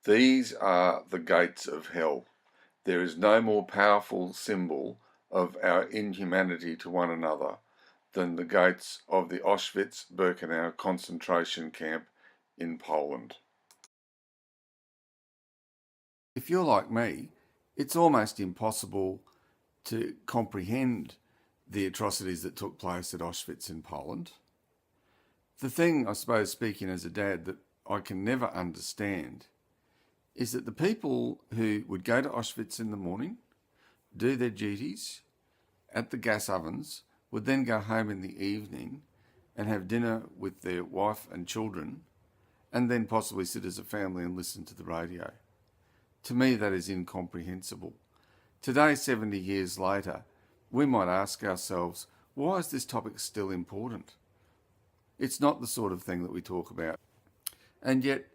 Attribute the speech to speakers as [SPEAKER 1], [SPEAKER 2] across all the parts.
[SPEAKER 1] These are the gates of hell. There is no more powerful symbol of our inhumanity to one another than the gates of the Auschwitz-Birkenau concentration camp in Poland. If you're like me, it's almost impossible to comprehend the atrocities that took place at Auschwitz in Poland. The thing, I suppose, speaking as a dad, that I can never understand is that the people who would go to Auschwitz in the morning, do their duties at the gas ovens, would then go home in the evening and have dinner with their wife and children, and then possibly sit as a family and listen to the radio. To me, that is incomprehensible. Today, 70 years later, we might ask ourselves, why is this topic still important? It's not the sort of thing that we talk about. And yet,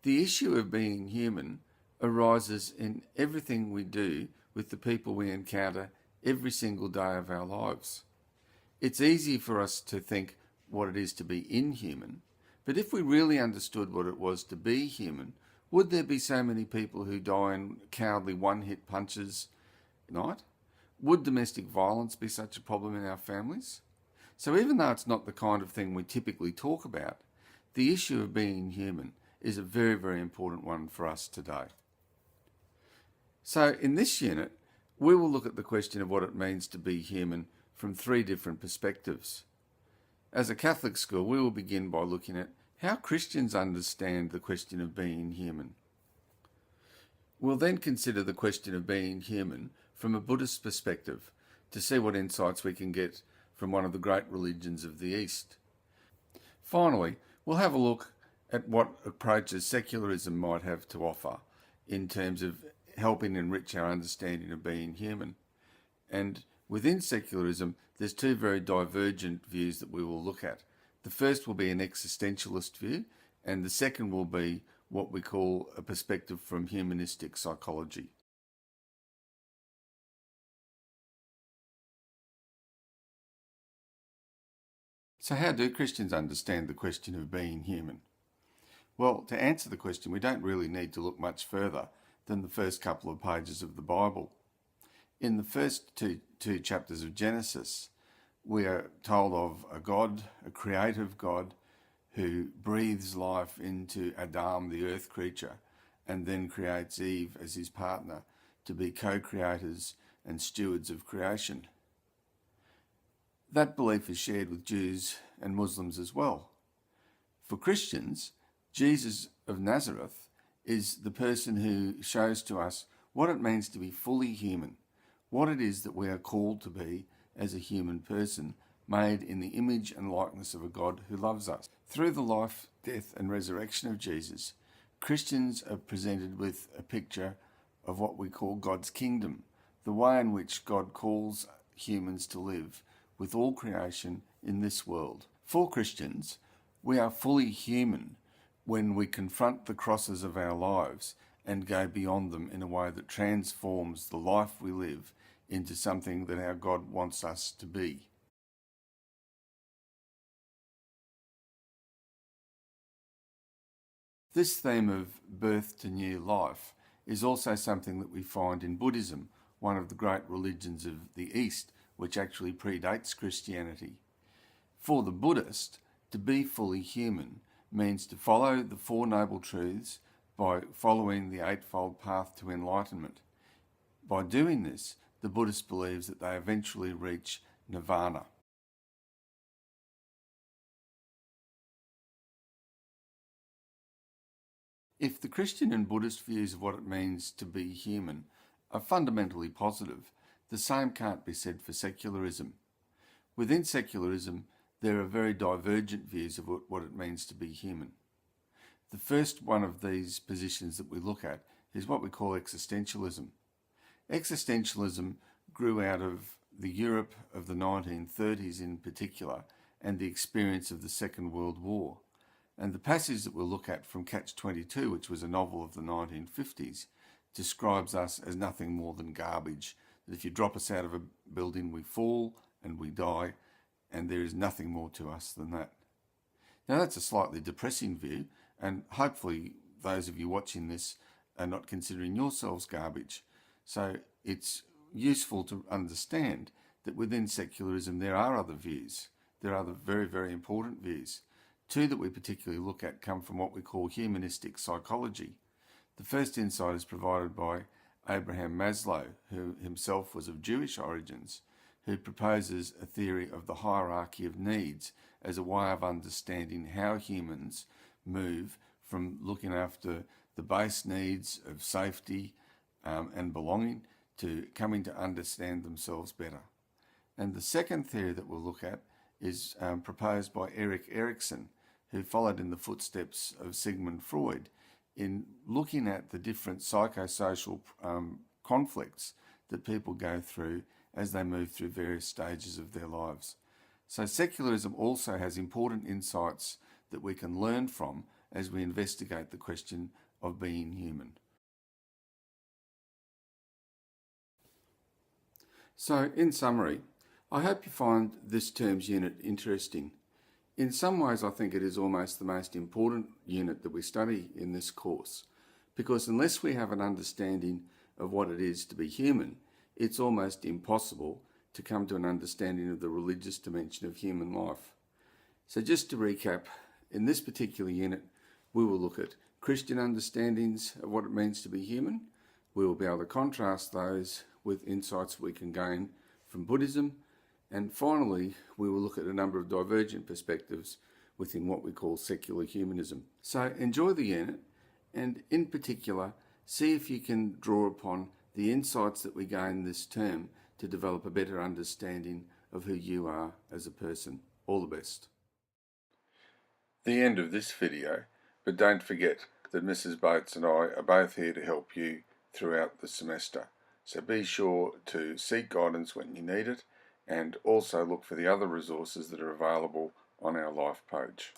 [SPEAKER 1] the issue of being human arises in everything we do with the people we encounter every single day of our lives. It's easy for us to think what it is to be inhuman, but if we really understood what it was to be human, would there be so many people who die in cowardly one-hit punches at night? Would domestic violence be such a problem in our families? So even though it's not the kind of thing we typically talk about, the issue of being human is a very, very important one for us today. So in this unit, we will look at the question of what it means to be human from three different perspectives. As a Catholic school, we will begin by looking at how Christians understand the question of being human. We'll then consider the question of being human from a Buddhist perspective to see what insights we can get from one of the great religions of the East. Finally, we'll have a look at what approaches secularism might have to offer in terms of helping enrich our understanding of being human. And within secularism, there's two very divergent views that we will look at. The first will be an existentialist view, and the second will be what we call a perspective from humanistic psychology. So how do Christians understand the question of being human? Well, to answer the question, we don't really need to look much further than the first couple of pages of the Bible. In the first two chapters of Genesis, we are told of a God, a creative God, who breathes life into Adam, the earth creature, and then creates Eve as his partner to be co-creators and stewards of creation. That belief is shared with Jews and Muslims as well. For Christians, Jesus of Nazareth is the person who shows to us what it means to be fully human, what it is that we are called to be as a human person, made in the image and likeness of a God who loves us. Through the life, death and resurrection of Jesus, Christians are presented with a picture of what we call God's kingdom, the way in which God calls humans to live with all creation in this world. For Christians, we are fully human when we confront the crosses of our lives and go beyond them in a way that transforms the life we live into something that our God wants us to be. This theme of birth to new life is also something that we find in Buddhism, one of the great religions of the East, which actually predates Christianity. For the Buddhist, to be fully human means to follow the Four Noble Truths by following the Eightfold Path to enlightenment. By doing this, the Buddhist believes that they eventually reach nirvana. If the Christian and Buddhist views of what it means to be human are fundamentally positive, the same can't be said for secularism. Within secularism, there are very divergent views of what it means to be human. The first one of these positions that we look at is what we call existentialism. Existentialism grew out of the Europe of the 1930s in particular, and the experience of the Second World War. And the passage that we'll look at from Catch-22, which was a novel of the 1950s, describes us as nothing more than garbage. That if you drop us out of a building, we fall and we die, and there is nothing more to us than that. Now that's a slightly depressing view, and hopefully those of you watching this are not considering yourselves garbage. So it's useful to understand that within secularism there are other views. There are other very, very important views. Two that we particularly look at come from what we call humanistic psychology. The first insight is provided by Abraham Maslow, who himself was of Jewish origins, who proposes a theory of the hierarchy of needs as a way of understanding how humans move from looking after the base needs of safety and belonging to coming to understand themselves better. And the second theory that we'll look at is proposed by Erik Erikson, who followed in the footsteps of Sigmund Freud in looking at the different psychosocial conflicts that people go through as they move through various stages of their lives. So secularism also has important insights that we can learn from as we investigate the question of being human. So in summary, I hope you find this terms unit interesting. In some ways, I think it is almost the most important unit that we study in this course, because unless we have an understanding of what it is to be human, it's almost impossible to come to an understanding of the religious dimension of human life. So just to recap, in this particular unit, we will look at Christian understandings of what it means to be human. We will be able to contrast those with insights we can gain from Buddhism. And finally, we will look at a number of divergent perspectives within what we call secular humanism. So enjoy the unit, and in particular, see if you can draw upon the insights that we gain this term to develop a better understanding of who you are as a person. All the best. The end of this video, but don't forget that Mrs. Bates and I are both here to help you throughout the semester. So be sure to seek guidance when you need it, and also look for the other resources that are available on our Life page.